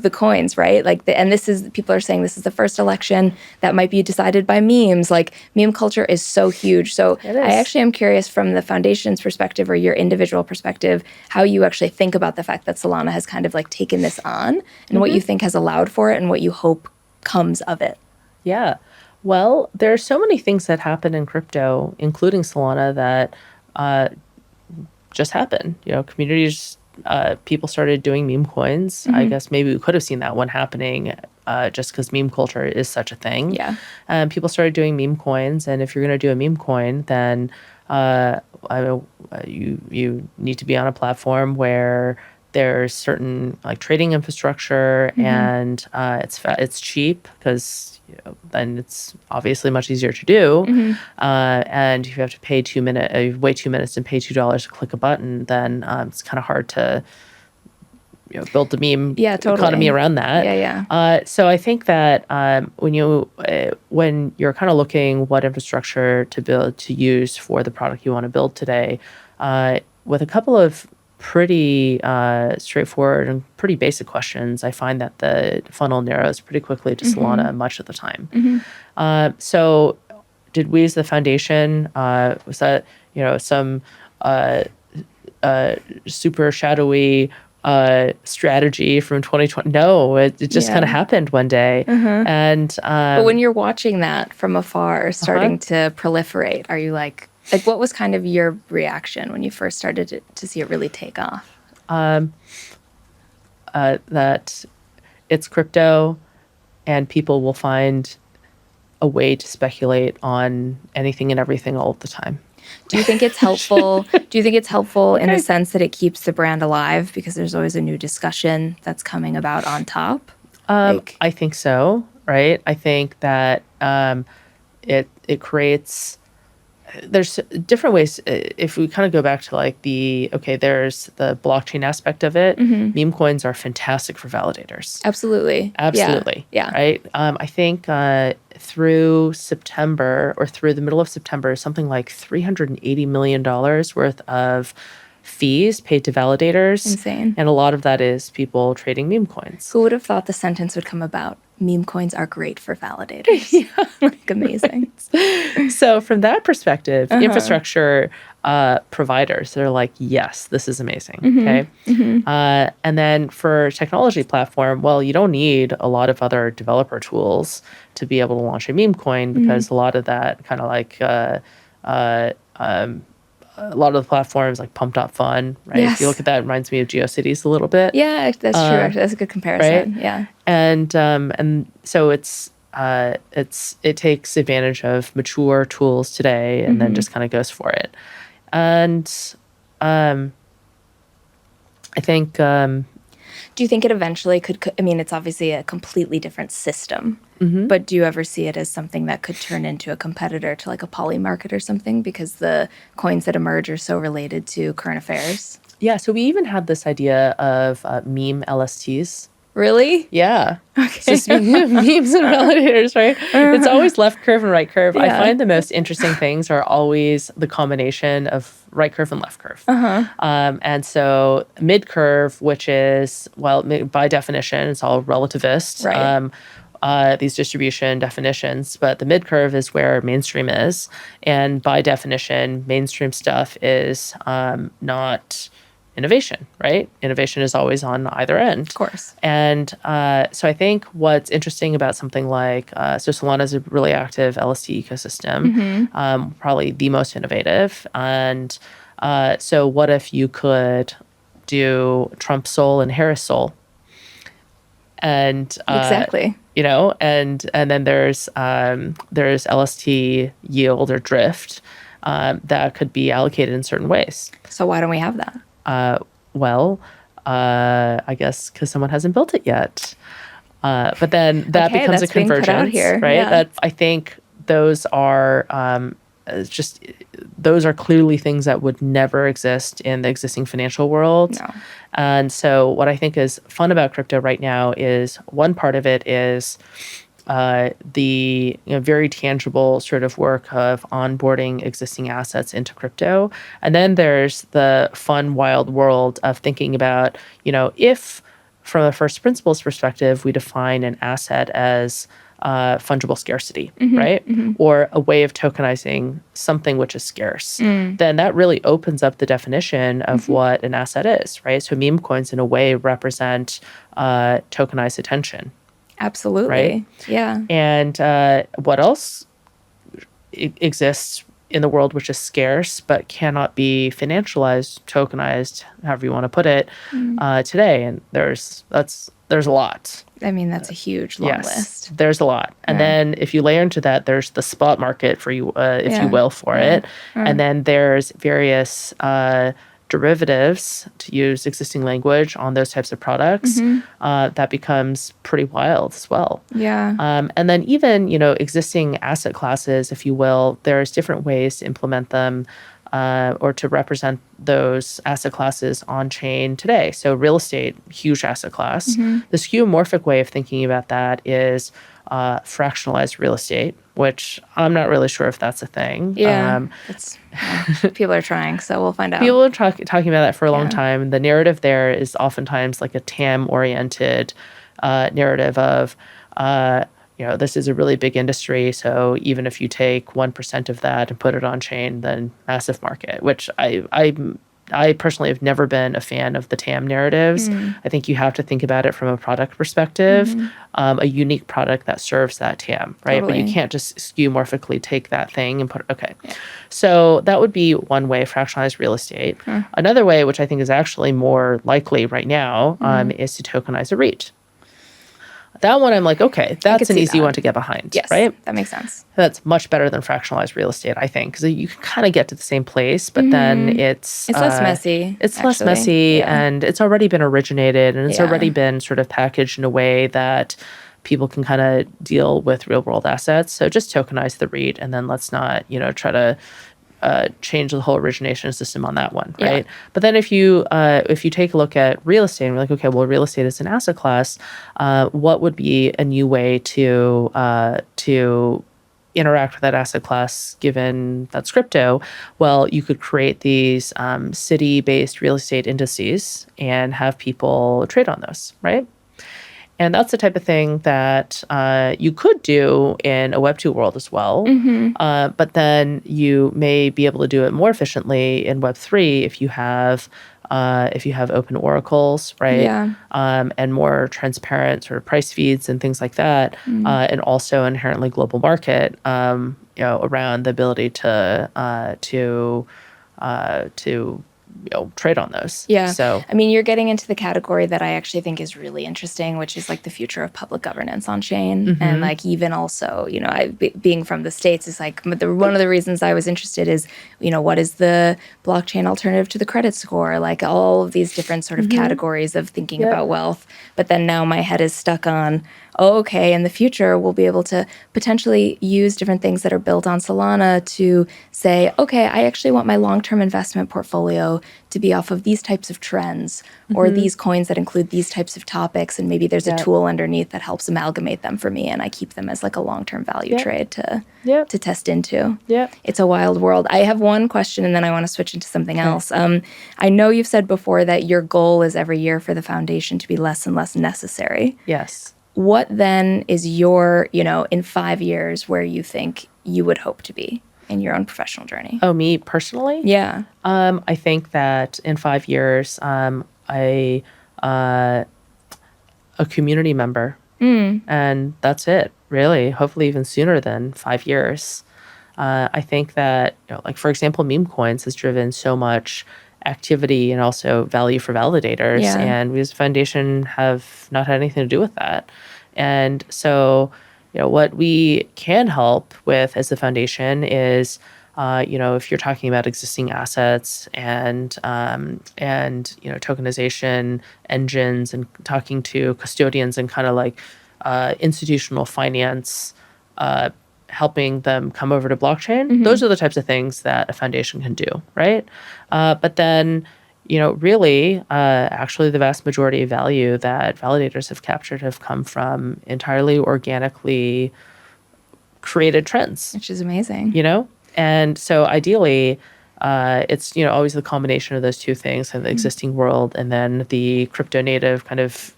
the coins, right? And this is, people are saying this is the first election that might be decided by memes. Like, meme culture is so huge. So I actually am curious from the foundation's perspective or your individual perspective, how you actually think about the fact that Solana has kind of like taken this on and what you think has allowed for it and what you hope comes of it. Yeah. Well, there are so many things that happen in crypto, including Solana, that just happen. Communities, people started doing meme coins. I guess maybe we could have seen that one happening just because meme culture is such a thing. Yeah. People started doing meme coins, and if you're going to do a meme coin, then you need to be on a platform where there's certain like trading infrastructure, and it's cheap because then it's obviously much easier to do. And if you have to pay wait 2 minutes and pay $2 to click a button, then it's kind of hard to build the meme economy around that. So I think that when you're kind of looking what infrastructure to use for the product you want to build today, with a couple of pretty straightforward and pretty basic questions, I find that the funnel narrows pretty quickly to Solana much of the time. So did we as the foundation, was that some super shadowy strategy from 2020? No, it just kind of happened one day. And but when you're watching that from afar starting to proliferate, are you like what was kind of your reaction when you first started to see it really take off? That it's crypto and people will find a way to speculate on anything and everything all of the time. Do you think it's helpful? In the sense that it keeps the brand alive because there's always a new discussion that's coming about on top? I think so, right? I think that it creates. There's different ways. If we kind of go back to like there's the blockchain aspect of it. Meme coins are fantastic for validators. Absolutely. Yeah. Right. I think through September or through the middle of September, something like $380 million worth of fees paid to validators. Insane. And a lot of that is people trading meme coins. Who would have thought the sentence would come about? Meme coins are great for validators. Amazing. So from that perspective, infrastructure providers, they're like, yes, this is amazing. Okay. And then for technology platform, well, you don't need a lot of other developer tools to be able to launch a meme coin because a lot of that kind of like a lot of the platforms like Pump.Fun, right? Yes. If you look at that, it reminds me of GeoCities a little bit. Yeah, that's true. Actually, that's a good comparison. Right? Yeah. And so it takes advantage of mature tools today and then just kind of goes for it. And I think do you think it eventually could, I mean, it's obviously a completely different system, but do you ever see it as something that could turn into a competitor to like a Polymarket or something because the coins that emerge are so related to current affairs? Yeah, so we even had this idea of meme LSTs. Really? Yeah. Okay. So speaking of memes and validators, right? It's always left curve and right curve. Yeah. I find the most interesting things are always the combination of right curve and left curve. And so mid curve, which is, well, by definition, it's all relativist. Right. These distribution definitions, but the mid curve is where mainstream is. And by definition, mainstream stuff is not innovation, right? Innovation is always on either end. Of course. And so I think what's interesting about something like, so Solana is a really active LST ecosystem, probably the most innovative. And so what if you could do Trump Sol and Harris Sol? And Exactly. and then there's LST yield or drift that could be allocated in certain ways. So why don't we have that? I guess because someone hasn't built it yet. But then that Okay, becomes a that's being put out convergence, here. right? Yeah. That I think those are those are clearly things that would never exist in the existing financial world. No. And so what I think is fun about crypto right now is one part of it is the very tangible sort of work of onboarding existing assets into crypto. And then there's the fun, wild world of thinking about, if from a first principles perspective, we define an asset as fungible scarcity, right? Or a way of tokenizing something which is scarce, then that really opens up the definition of what an asset is, right? So meme coins in a way represent tokenized attention. Absolutely. Right? Yeah. And what else exists in the world which is scarce but cannot be financialized, tokenized, however you want to put it, today? And there's a lot. I mean, that's a huge long list. There's a lot. And then if you layer into that, there's the spot market for you, if you will, for it. And then there's various derivatives, to use existing language, on those types of products. That becomes pretty wild as well. Yeah. And then even, existing asset classes, if you will, there's different ways to implement them or to represent those asset classes on chain today. So real estate, huge asset class. The skeuomorphic way of thinking about that is fractionalized real estate, which I'm not really sure if that's a thing. Yeah. People are trying, so we'll find out. People are talking about that for a long time. The narrative there is oftentimes like a TAM-oriented narrative of, this is a really big industry, so even if you take 1% of that and put it on chain, then massive market, which I personally have never been a fan of the TAM narratives. I think you have to think about it from a product perspective, a unique product that serves that TAM, right? Totally. But you can't just skeuomorphically take that thing and put it, okay. Yeah. So that would be one way, fractionalized real estate. Another way, which I think is actually more likely right now, is to tokenize a REIT. That one, I'm like, okay, that's an easy one to get behind, yes, right? That makes sense. That's much better than fractionalized real estate, I think, because you can kind of get to the same place, but then it's less messy. It's less messy, and it's already been originated, and it's already been sort of packaged in a way that people can kind of deal with real world assets. So just tokenize the REIT, and then let's not, try to change the whole origination system on that one, right? Yeah. But then if you take a look at real estate and we're like, okay, well, real estate is an asset class, what would be a new way to interact with that asset class given that's crypto? Well, you could create these city-based real estate indices and have people trade on those, right? And that's the type of thing that you could do in a Web2 world as well. But then you may be able to do it more efficiently in Web3 if you have open oracles, right? Yeah. And more transparent sort of price feeds and things like that, and also inherently global market, around the ability to trade on those. Yeah. So, I mean, you're getting into the category that I actually think is really interesting, which is like the future of public governance on chain. And like even also, being from the States is like one of the reasons I was interested is, what is the blockchain alternative to the credit score? Like all of these different sort of categories of thinking about wealth. But then now my head is stuck on, okay, in the future, we'll be able to potentially use different things that are built on Solana to say, okay, I actually want my long-term investment portfolio to be off of these types of trends or these coins that include these types of topics. And maybe there's a tool underneath that helps amalgamate them for me. And I keep them as like a long-term value trade to test into. Yeah. It's a wild world. I have one question and then I want to switch into something else. I know you've said before that your goal is every year for the foundation to be less and less necessary. Yes. What then is your, in 5 years where you think you would hope to be in your own professional journey? Oh, me personally? Yeah. I think that in 5 years, a community member, and that's it, really. Hopefully even sooner than 5 years. I think that, like, for example, meme coins has driven so much activity and also value for validators. Yeah. And we as a foundation have not had anything to do with that. And so, what we can help with as the foundation is, if you're talking about existing assets and tokenization engines and talking to custodians and kind of like institutional finance, helping them come over to blockchain, those are the types of things that a foundation can do, right? But then, really, actually the vast majority of value that validators have captured have come from entirely organically created trends. Which is amazing. And so ideally, it's always the combination of those two things, and the existing world, and then the crypto native kind of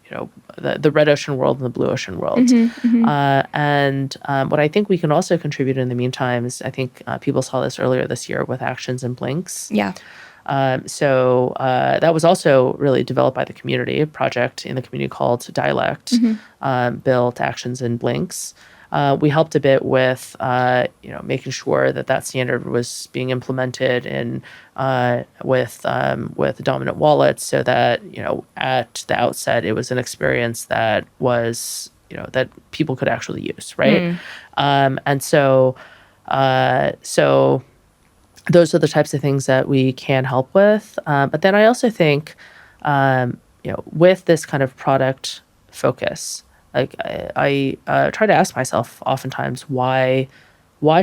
the red ocean world and the blue ocean world. And what I think we can also contribute in the meantime is, I think people saw this earlier this year with actions and blinks. Yeah. So that was also really developed by the community, a project in the community called Dialect, built actions and blinks. We helped a bit with, making sure that standard was being implemented with dominant wallets, so that at the outset it was an experience that was that people could actually use, right? And so those are the types of things that we can help with. But then I also think, with this kind of product focus. Like I try to ask myself oftentimes, why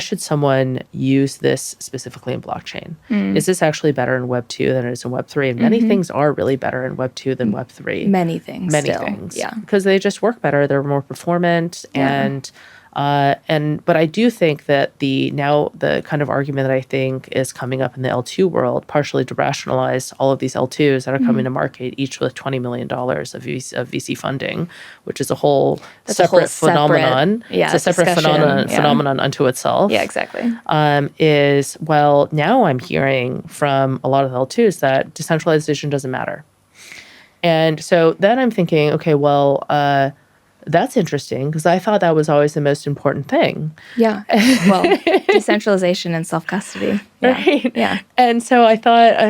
should someone use this specifically in blockchain? Is this actually better in Web 2 than it is in Web 3? And many things are really better in Web 2 than Web 3. Many things. Yeah. Because they just work better. They're more performant. Yeah. But I do think that the kind of argument that I think is coming up in the L2 world, partially to rationalize all of these L2s that are coming to market, each with $20 million of VC funding, which is a whole separate phenomenon. Yeah, it's a separate phenomenon unto itself. Yeah, exactly. Now I'm hearing from a lot of the L2s that decentralization doesn't matter. And so then I'm thinking, okay, well, that's interesting, because I thought that was always the most important thing. Yeah. Well, decentralization and self-custody. Yeah. Right? Yeah. And so I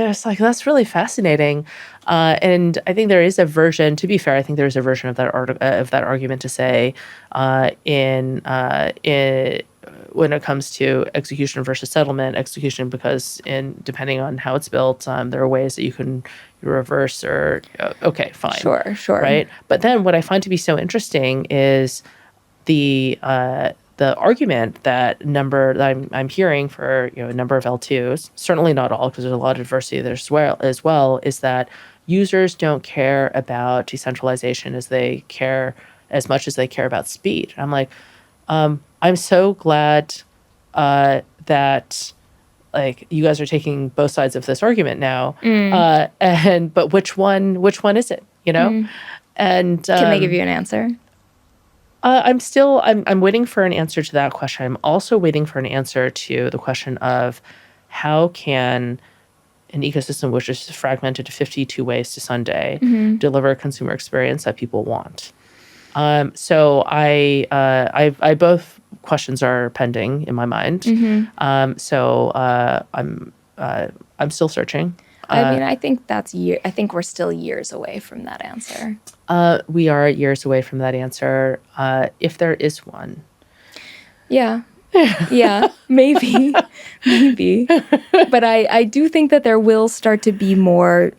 was like, that's really fascinating. And I think there is a version, to be fair, I think there's a version of that argument to say when it comes to execution versus settlement, execution, because depending on how it's built, there are ways that you can reverse or okay, fine. Sure. Right? But then what I find to be so interesting is the argument that I'm hearing for a number of L2s, certainly not all, because there's a lot of diversity there as well, is that users don't care about decentralization as much as they care about speed. I'm like, I'm so glad that like you guys are taking both sides of this argument now. But which one is it? And can they give you an answer? I'm waiting for an answer to that question. I'm also waiting for an answer to the question of how can an ecosystem which is fragmented to 52 ways to Sunday deliver a consumer experience that people want. So I both questions are pending in my mind. So I'm still searching. I think I think we're still years away from that answer. We are years away from that answer, if there is one. Yeah. Yeah, maybe. But I do think that there will start to be more.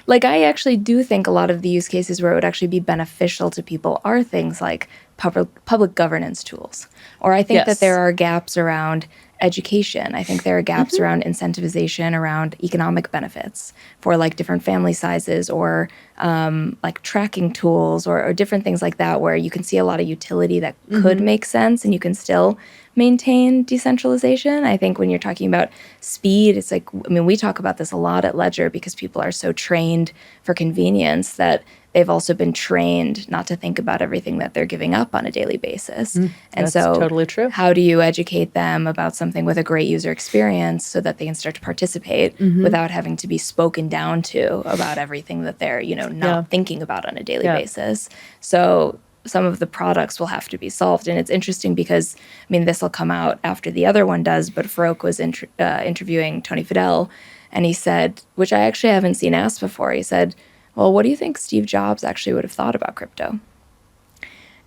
Like, I actually do think a lot of the use cases where it would actually be beneficial to people are things like public governance tools. Or I think that there are gaps around education. I think there are gaps around incentivization, around economic benefits for like different family sizes, or like tracking tools, or different things like that, where you can see a lot of utility that could make sense and you can still maintain decentralization. I think when you're talking about speed, it's like, we talk about this a lot at Ledger because people are so trained for convenience that they've also been trained not to think about everything that they're giving up on a daily basis. And that's so totally true. How do you educate them about something with a great user experience so that they can start to participate without having to be spoken down to about everything that they're, not thinking about on a daily basis? So some of the products will have to be solved. And it's interesting because, this will come out after the other one does, but Farouk was interviewing Tony Fadell, And he said, which I actually haven't seen asked before, he said, well, what do you think Steve Jobs actually would have thought about crypto?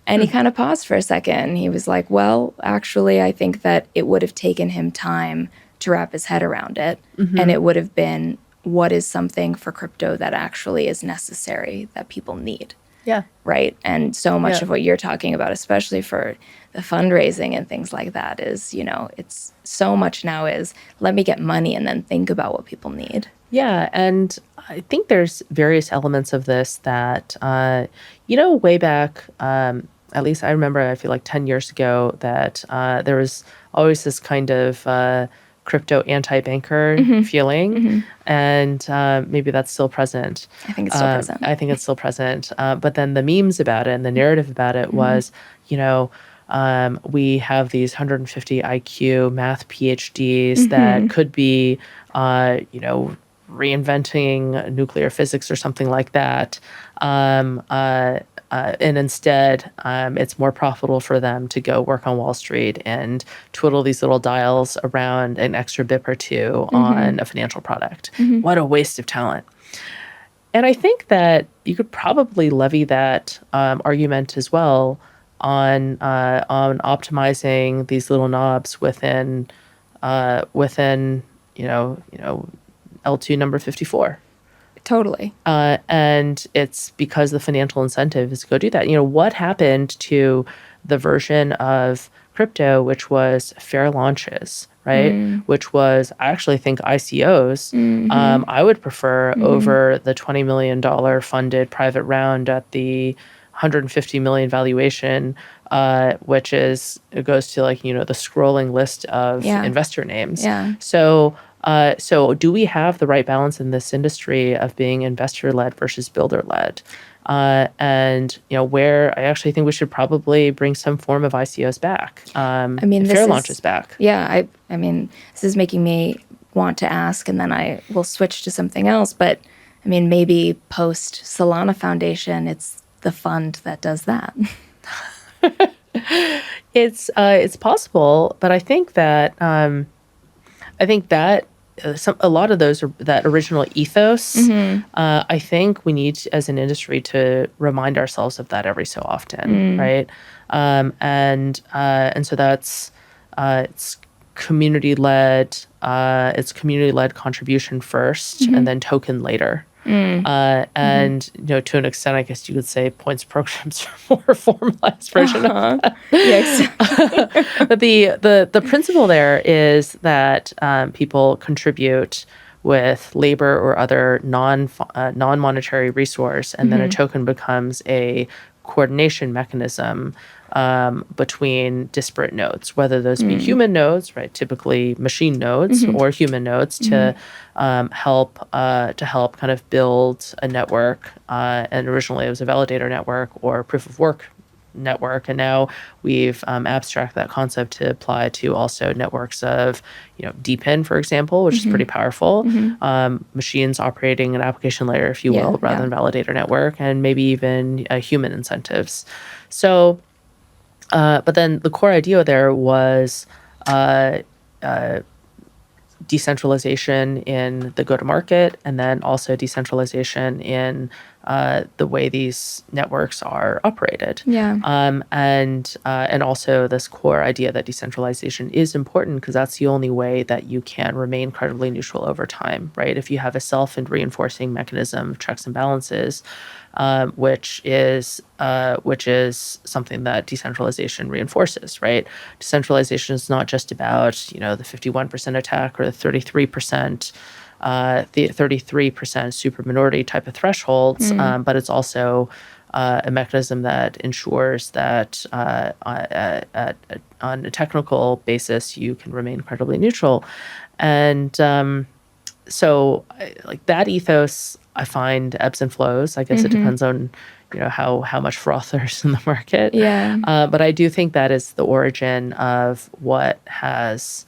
And he kind of paused for a second. He was like, well, actually, I think that it would have taken him time to wrap his head around it. And it would have been, what is something for crypto that actually is necessary that people need? Yeah. Right. And so much of what you're talking about, especially for the fundraising and things like that, is, it's so much now is let me get money and then think about what people need. Yeah. And I think there's various elements of this that, way back, at least I remember, I feel like 10 years ago, that there was always this kind of crypto anti-banker feeling. And maybe that's still present. I think it's still present. I think it's still present. But then the memes about it and the narrative about it was, we have these 150 IQ math PhDs that could be, reinventing nuclear physics or something like that. And instead, it's more profitable for them to go work on Wall Street and twiddle these little dials around an extra bip or two on a financial product. What a waste of talent. And I think that you could probably levy that argument as well on optimizing these little knobs within L2 number 54. Totally. And it's because the financial incentive is to go do that. What happened to the version of crypto, which was fair launches, right? Which was, I actually think, ICOs. I would prefer over the $20 million funded private round at the 150 million valuation, which is, it goes to the scrolling list of investor names. Yeah. So do we have the right balance in this industry of being investor-led versus builder-led? And where I actually think we should probably bring some form of ICOs back. Fair launches back. Yeah, I mean, this is making me want to ask, and then I will switch to something else. But maybe post Solana Foundation, it's the fund that does that. It's possible, but I think that a lot of that original ethos, I think we need as an industry to remind ourselves of that every so often, right? And so that's it's community led. It's community led contribution first, and then token later. And to an extent, I guess you could say points programs are more formalized version of that. Yeah, exactly. But the principle there is that people contribute with labor or other non-monetary resource, and then a token becomes a coordination mechanism between disparate nodes, whether those be human nodes, right? Typically machine nodes or human nodes to help kind of build a network. And originally it was a validator network or proof of work network, and now we've abstracted that concept to apply to also networks of, DPIN, for example, which is pretty powerful. Machines operating an application layer, if you will, rather than validator network, and maybe even human incentives. So, but then the core idea there was decentralization in the go-to-market, and then also decentralization in the way these networks are operated. Yeah. And also this core idea that decentralization is important because that's the only way that you can remain credibly neutral over time, right? If you have a self and reinforcing mechanism of checks and balances, which is something that decentralization reinforces, right? Decentralization is not just about, the 51% attack or the 33%, super minority type of thresholds, but it's also a mechanism that ensures that on a technical basis, you can remain incredibly neutral. And so that ethos, I find ebbs and flows. I guess it depends on, how much froth there's in the market. Yeah. But I do think that is the origin of what has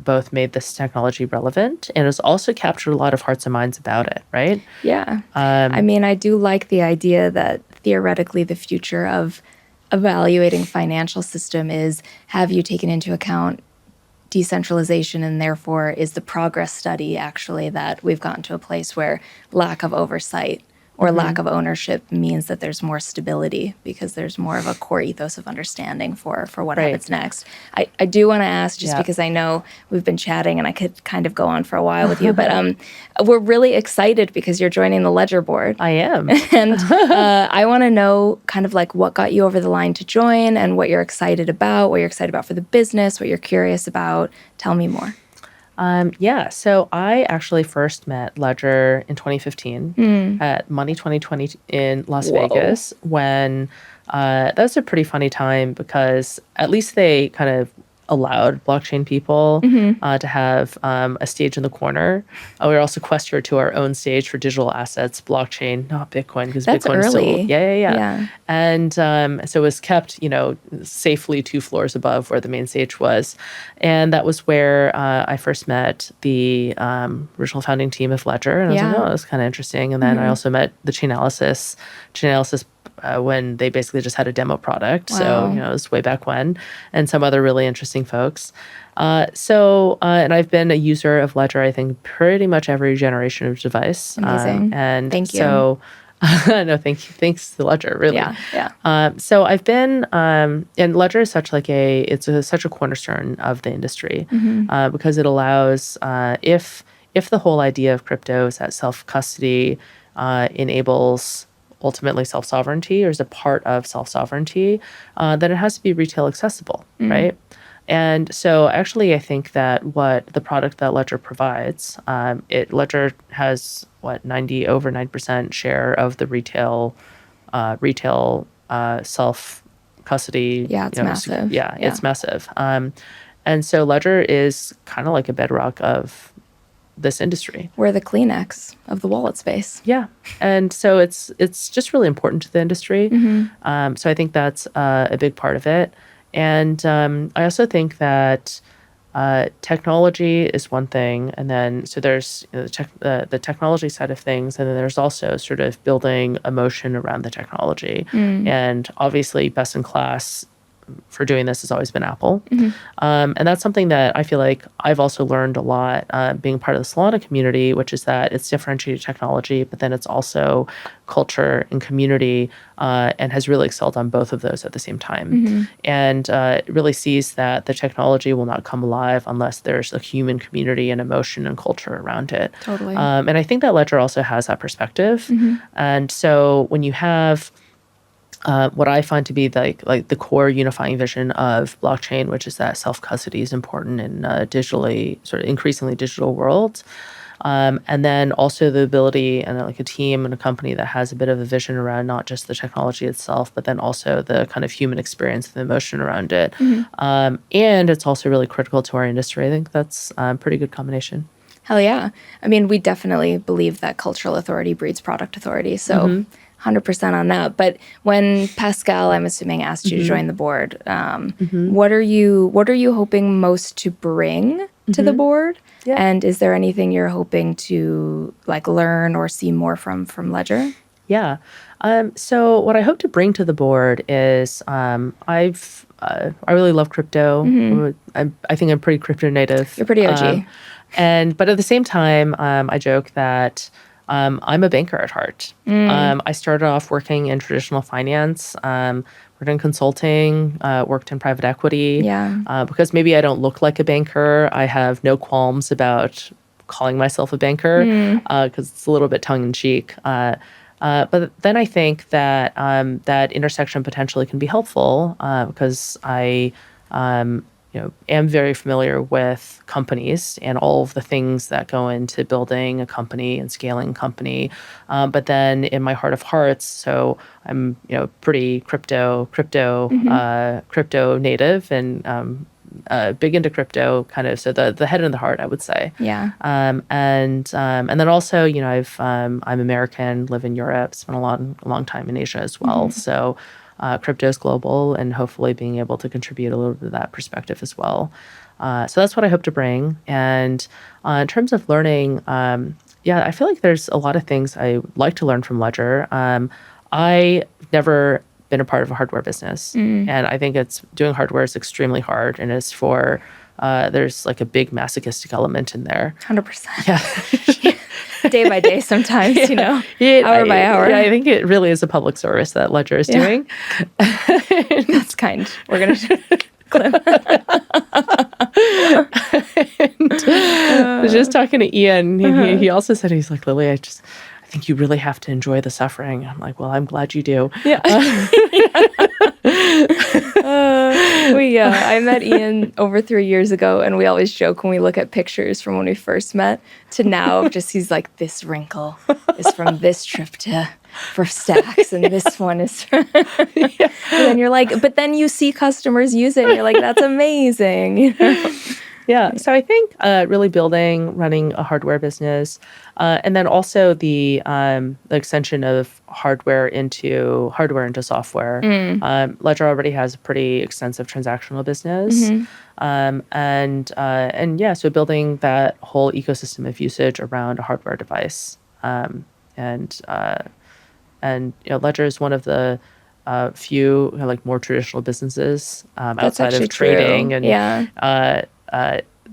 both made this technology relevant and has also captured a lot of hearts and minds about it, right? Yeah. I do like the idea that theoretically the future of evaluating financial system is, have you taken into account decentralization, and therefore is the progress study actually that we've gotten to a place where lack of oversight or lack of ownership means that there's more stability because there's more of a core ethos of understanding for what happens next. I do want to ask, just because I know we've been chatting and I could kind of go on for a while with you, but we're really excited because you're joining the Ledger board. I am. And I want to know kind of like what got you over the line to join and what you're excited about, what you're excited about for the business, what you're curious about. Tell me more. So I actually first met Ledger in 2015 at Money 2020 in Las Vegas when that was a pretty funny time because at least they kind of allowed blockchain people to have a stage in the corner. We were also sequestered to our own stage for digital assets, blockchain, not Bitcoin, because Bitcoin is still Yeah. And so it was kept, safely 2 floors above where the main stage was, and that was where I first met the original founding team of Ledger, and I was like, oh, that's kind of interesting. And then I also met the Chainalysis when they basically just had a demo product. Wow. So, it was way back when, and some other really interesting folks. And I've been a user of Ledger, I think, pretty much every generation of device. Amazing. And thank you. So, no, thank you. Thanks to Ledger, really. Yeah. So I've been, and Ledger is such such a cornerstone of the industry because it allows, if the whole idea of crypto is that self-custody enables ultimately self-sovereignty or is a part of self-sovereignty, then it has to be retail accessible, right? And so actually I think that what the product that Ledger provides, Ledger has over 90% share of the retail self-custody. Yeah, it's massive. It's massive. And so Ledger is kind of like a bedrock of this industry. We're the Kleenex of the wallet space. Yeah. And so it's just really important to the industry. So I think that's a big part of it. And I also think that technology is one thing. And then so there's the technology side of things. And then there's also sort of building emotion around the technology. And obviously best in class for doing this has always been Apple. And that's something that I feel like I've also learned a lot being part of the Solana community, which is that it's differentiated technology, but then it's also culture and community, and has really excelled on both of those at the same time. And it really sees that the technology will not come alive unless there's a human community and emotion and culture around it. Totally. And I think that Ledger also has that perspective. And so when you have what I find to be like the core unifying vision of blockchain, which is that self-custody is important in increasingly digital world. And then also the ability and like a team and a company that has a bit of a vision around not just the technology itself, but then also the kind of human experience and the emotion around it. And it's also really critical to our industry. I think that's a pretty good combination. Hell yeah. I mean, we definitely believe that cultural authority breeds product authority. So 100% on that. But when Pascal, I'm assuming, asked you to join the board, what are you hoping most to bring to the board? Yeah. And is there anything you're hoping to like learn or see more from Ledger? Yeah. So what I hope to bring to the board is I really love crypto. I think I'm pretty crypto native. You're pretty OG. But at the same time, I joke that I'm a banker at heart. I started off working in traditional finance, worked in consulting, worked in private equity. Because maybe I don't look like a banker, I have no qualms about calling myself a banker because it's a little bit tongue-in-cheek. But then I think that that intersection potentially can be helpful because I am very familiar with companies and all of the things that go into building a company and scaling a company. But then in my heart of hearts, so I'm pretty crypto native and big into crypto kind of. So the head and the heart, I would say. Yeah. And then also I'm American, live in Europe, spent a long time in Asia as well. So. Crypto is global, and hopefully being able to contribute a little bit of that perspective as well. So that's what I hope to bring. And in terms of learning, I feel like there's a lot of things I like to learn from Ledger. I've never been a part of a hardware business, and I think doing hardware is extremely hard, and it's for there's like a big masochistic element in there. 100%. Yeah. Day by day sometimes, hour by hour. Yeah, I think it really is a public service that Ledger is doing. That's kind. We're going to clip. I was just talking to Ian. He also said, he's like, Lily, I think you really have to enjoy the suffering. I'm like, well, I'm glad you do. Yeah. I met Ian over 3 years ago, and we always joke when we look at pictures from when we first met to now, just he's like, this wrinkle is from this trip for Stacks, and this one is from and then you're like, but then you see customers use it, and you're like, that's amazing. Yeah. So I think really running a hardware business, and then also the extension of hardware into software. Ledger already has a pretty extensive transactional business, so building that whole ecosystem of usage around a hardware device, and Ledger is one of the few more traditional businesses outside of trading and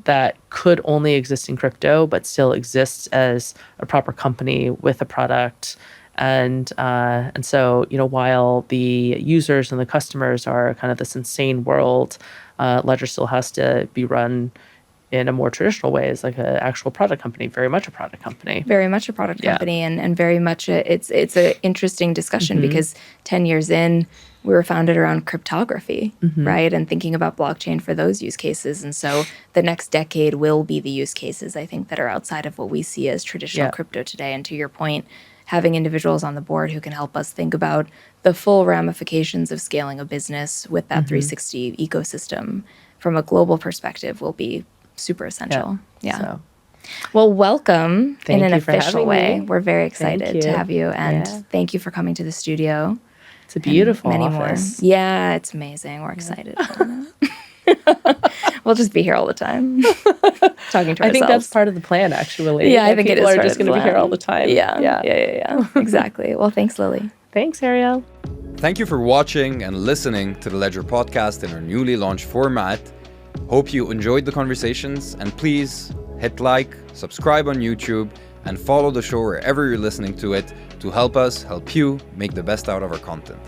that could only exist in crypto, but still exists as a proper company with a product. And so, while the users and the customers are kind of this insane world, Ledger still has to be run in a more traditional way as like an actual product company, very much a product company. Very much a product company, and very much it's an interesting discussion because 10 years in, we were founded around cryptography, right? And thinking about blockchain for those use cases. And so the next decade will be the use cases, I think, that are outside of what we see as traditional crypto today. And to your point, having individuals on the board who can help us think about the full ramifications of scaling a business with that 360 ecosystem from a global perspective will be super essential. Yeah. So. Well, welcome in an official way. We're very excited to have you. And thank you for coming to the studio. It's a beautiful office. More. Yeah, it's amazing. We're excited. We'll just be here all the time, talking to ourselves. I think that's part of the plan, actually. Yeah, I think it is. People are just going to be here all the time. Yeah. Exactly. Well, thanks, Lily. Thanks, Ariel. Thank you for watching and listening to the Ledger podcast in our newly launched format. Hope you enjoyed the conversations, and please hit like, subscribe on YouTube, and follow the show wherever you're listening to it to help us help you make the best out of our content.